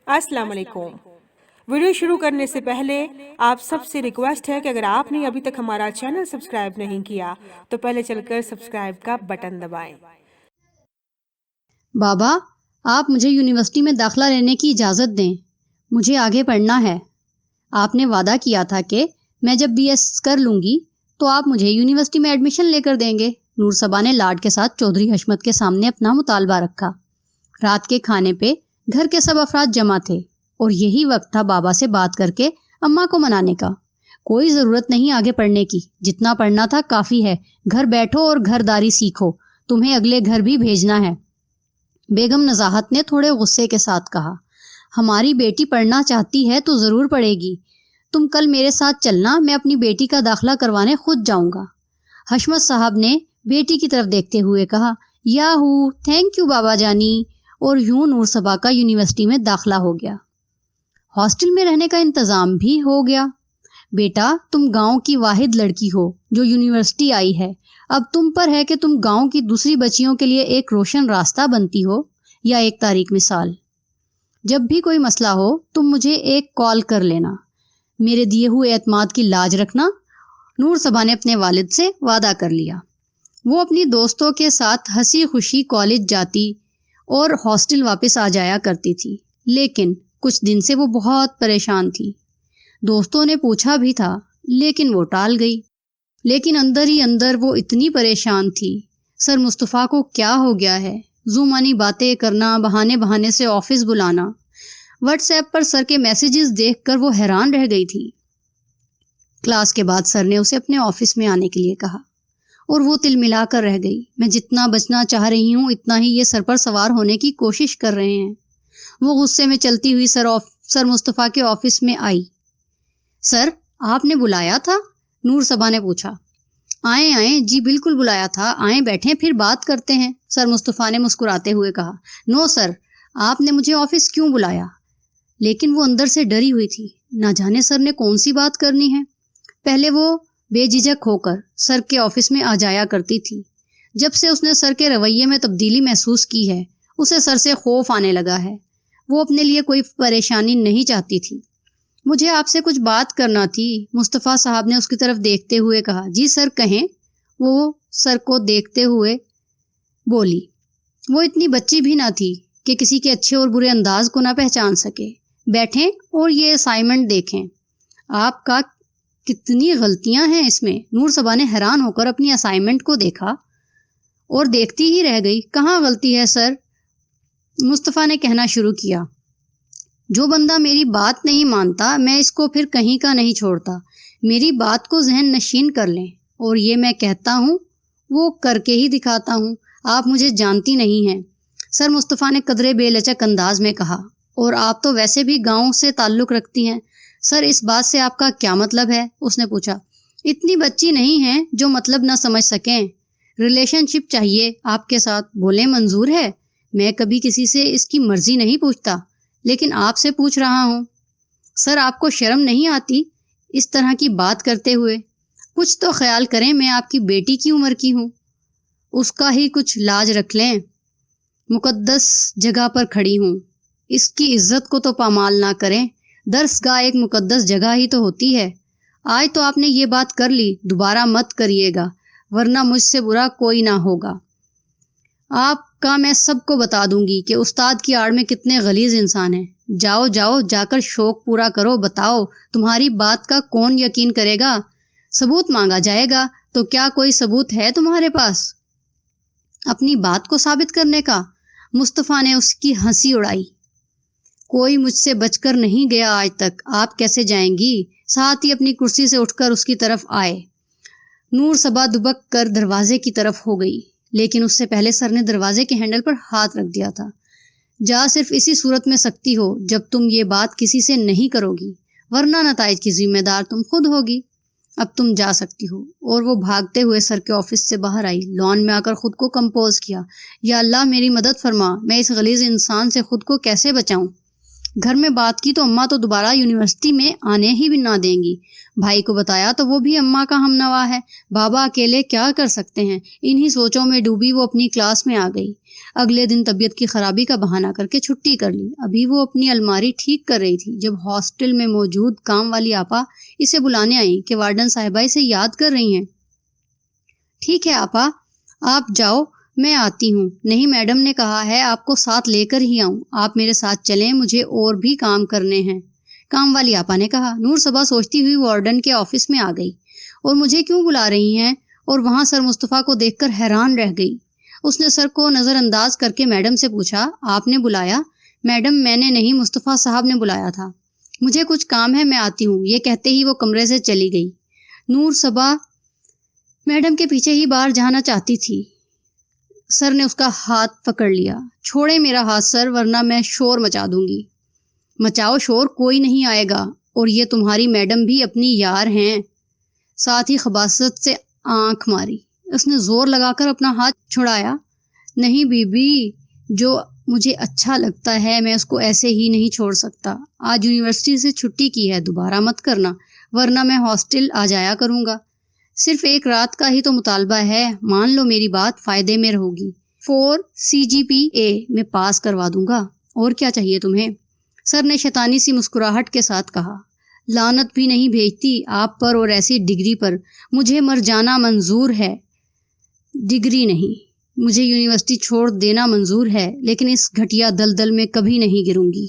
अस्सलाम वालेकुम। वीडियो शुरू करने से पहले आप सबसे रिक्वेस्ट है कि अगर आपने अभी तक हमारा चैनल सब्सक्राइब नहीं किया तो पहले चलकर सब्सक्राइब का बटन दबाएं। बाबा, आप मुझे यूनिवर्सिटी में दाखिला लेने की इजाज़त दें। मुझे आगे पढ़ना है। आपने वादा किया था कि मैं जब बीएस कर लूँगी तो आप मुझे यूनिवर्सिटी में एडमिशन लेकर देंगे। नूर सबा ने लाड के साथ चौधरी हशमत के सामने अपना मुतालबा रखा। रात के खाने पे घर के सब अफराद जमा थे और यही वक्त था बाबा से बात करके अम्मा को मनाने का। कोई ज़रूरत नहीं आगे पढ़ने की, जितना पढ़ना था काफ़ी है। घर बैठो और घरदारी सीखो, तुम्हें अगले घर भी भेजना है। बेगम नज़ाहत ने थोड़े गुस्से के साथ कहा, हमारी बेटी पढ़ना चाहती है तो ज़रूर पढ़ेगी। तुम कल मेरे साथ चलना, मैं अपनी बेटी का दाखिला करवाने खुद जाऊंगा। हशमत साहब ने बेटी की तरफ देखते हुए कहा, याहू, थैंक यू बाबा जानी। और यूं नूर सबा का यूनिवर्सिटी में दाखिला हो गया। हॉस्टल में रहने का इंतज़ाम भी हो गया। बेटा, तुम गांव की वाहिद लड़की हो जो यूनिवर्सिटी आई है। अब तुम पर है कि तुम गांव की दूसरी बच्चियों के लिए एक रोशन रास्ता बनती हो या एक तारीक मिसाल। जब भी कोई मसला हो तुम मुझे एक कॉल कर लेना। मेरे दिए हुए एतमाद की लाज रखना। नूर सबा ने अपने वालिद से वादा कर लिया। वो अपनी दोस्तों के साथ हंसी खुशी कॉलेज जाती और हॉस्टल वापस आ जाया करती थी, लेकिन कुछ दिन से वो बहुत परेशान थी। दोस्तों ने पूछा भी था लेकिन वो टाल गई। लेकिन अंदर ही अंदर वो इतनी परेशान थी। सर मुस्तफ़ा को क्या हो गया है? जुमानी बातें करना, बहाने बहाने से ऑफिस बुलाना। व्हाट्सएप पर सर के मैसेजेस देखकर वो हैरान रह गई थी। क्लास के बाद सर ने उसे अपने ऑफिस में आने के लिए कहा और वो तिल मिलाकर रह गई। मैं जितना बचना चाह रही हूँ इतना ही ये सर पर सवार होने की कोशिश कर रहे हैं। वो गुस्से में चलती हुई सर मुस्तफ़ा के ऑफिस में आई। सर, आपने बुलाया था? नूर सबा ने पूछा। आए आए, जी बिल्कुल बुलाया था, आए बैठें फिर बात करते हैं, सर मुस्तफ़ा ने मुस्कुराते हुए कहा। नो सर, आपने मुझे ऑफिस क्यों बुलाया? लेकिन वो अंदर से डरी हुई थी, ना जाने सर ने कौन सी बात करनी है। पहले वो बेझिझक होकर सर के ऑफिस में आ जाया करती थी। जब से उसने सर के रवैये में तब्दीली महसूस की है उसे सर से खौफ आने लगा है। वो अपने लिए कोई परेशानी नहीं चाहती थी। मुझे आपसे कुछ बात करना थी, मुस्तफ़ा साहब ने उसकी तरफ देखते हुए कहा। जी सर, कहें, वो सर को देखते हुए बोली। वो इतनी बच्ची भी ना थी कि किसी के अच्छे और बुरे अंदाज को ना पहचान सके। बैठें और ये असाइनमेंट देखें। आपका कितनी गलतियां हैं इसमें। नूर सबा ने हैरान होकर अपनी असाइनमेंट को देखा और देखती ही रह गई। कहाँ गलती है सर? मुस्तफ़ा ने कहना शुरू किया। जो बंदा मेरी बात नहीं मानता मैं इसको फिर कहीं का नहीं छोड़ता। मेरी बात को जहन नशीन कर लें, और ये मैं कहता हूँ वो करके ही दिखाता हूँ। आप मुझे जानती नहीं हैं, सर मुस्तफ़ा ने कदरे बेलचक अंदाज में कहा। और आप तो वैसे भी गांव से ताल्लुक़ रखती हैं। सर, इस बात से आपका क्या मतलब है? उसने पूछा। इतनी बच्ची नहीं है जो मतलब ना समझ सकें। रिलेशनशिप चाहिए आपके साथ, बोले मंजूर है। मैं कभी किसी से इसकी मर्जी नहीं पूछता, लेकिन आपसे पूछ रहा हूँ। सर, आपको शर्म नहीं आती इस तरह की बात करते हुए? कुछ तो ख्याल करें, मैं आपकी बेटी की उम्र की हूँ, उसका ही कुछ लाज रख लें। मुकद्दस जगह पर खड़ी हूँ, इसकी इज्जत को तो पामाल ना करें। दर्सगाह एक मुकद्दस जगह ही तो होती है। आज तो आपने ये बात कर ली, दोबारा मत करिएगा, वरना मुझसे बुरा कोई ना होगा। आपका मैं सबको बता दूंगी कि उस्ताद की आड़ में कितने गलीज इंसान हैं। जाओ जाओ, जाकर शौक पूरा करो। बताओ, तुम्हारी बात का कौन यकीन करेगा? सबूत मांगा जाएगा, तो क्या कोई सबूत है तुम्हारे पास अपनी बात को साबित करने का? मुस्तफ़ा ने उसकी हंसी उड़ाई। कोई मुझसे बचकर नहीं गया आज तक, आप कैसे जाएंगी? साथ ही अपनी कुर्सी से उठकर उसकी तरफ आए। नूर सबा दुबक कर दरवाजे की तरफ हो गई, लेकिन उससे पहले सर ने दरवाजे के हैंडल पर हाथ रख दिया था। जा सिर्फ इसी सूरत में सकती हो जब तुम ये बात किसी से नहीं करोगी, वरना नताइज की जिम्मेदार तुम खुद होगी। अब तुम जा सकती हो। और वो भागते हुए सर के ऑफिस से बाहर आई। लॉन में आकर खुद को कंपोज किया। या अल्लाह, मेरी मदद फरमा, मैं इस गलीज इंसान से खुद को कैसे बचाऊं? घर में बात की तो अम्मा तो दोबारा यूनिवर्सिटी में आने ही भी ना देंगी। भाई को बताया तो वो भी अम्मा का हमनवा है। बाबा अकेले क्या कर सकते हैं? इन्हीं सोचों में डूबी वो अपनी क्लास में आ गई। اگلے دن طبیعت کی خرابی کا بہانہ کر کے چھٹی کر لی۔ ابھی وہ اپنی الماری ٹھیک کر رہی تھی جب ہاسٹل میں موجود کام والی آپا اسے بلانے آئیں کہ وارڈن صاحبہ اسے یاد کر رہی ہیں۔ ٹھیک ہے آپا، آپ جاؤ، میں آتی ہوں۔ نہیں، میڈم نے کہا ہے آپ کو ساتھ لے کر ہی آؤں، آپ میرے ساتھ چلیں، مجھے اور بھی کام کرنے ہیں، کام والی آپا نے کہا۔ نور صبا سوچتی ہوئی وارڈن کے آفس میں آ گئی اور مجھے کیوں بلا رہی ہیں، اور وہاں سر مصطفیٰ کو دیکھ کر حیران رہ گئی۔ اس نے سر کو نظر انداز کر کے میڈم سے پوچھا، آپ نے بلایا؟ میڈم میں نے نہیں، مصطفیٰ صاحب نے بلایا تھا۔ مجھے کچھ کام ہے، میں آتی ہوں، یہ کہتے ہی وہ کمرے سے چلی گئی۔ نور صبا میڈم کے پیچھے ہی باہر جانا چاہتی تھی۔ سر نے اس کا ہاتھ پکڑ لیا۔ چھوڑے میرا ہاتھ سر، ورنہ میں شور مچا دوں گی۔ مچاؤ شور، کوئی نہیں آئے گا، اور یہ تمہاری میڈم بھی اپنی یار ہیں۔ ساتھ ہی خباثت سے آنکھ ماری۔ اس نے زور لگا کر اپنا ہاتھ چھڑایا۔ نہیں بی بی، جو مجھے اچھا لگتا ہے میں اس کو ایسے ہی نہیں چھوڑ سکتا۔ آج یونیورسٹی سے چھٹی کی ہے، دوبارہ مت کرنا، ورنہ میں ہاسٹل آ جایا کروں گا۔ صرف ایک رات کا ہی تو مطالبہ ہے، مان لو میری بات، فائدے میں رہوگی۔ 4 CGPA میں پاس کروا دوں گا، اور کیا چاہیے تمہیں؟ سر نے شیطانی سی مسکراہٹ کے ساتھ کہا۔ لعنت بھی نہیں بھیجتی آپ پر اور ایسی ڈگری پر۔ مجھے مر جانا منظور ہے، ڈگری نہیں۔ مجھے یونیورسٹی چھوڑ دینا منظور ہے، لیکن اس گھٹیا دلدل میں کبھی نہیں گروں گی۔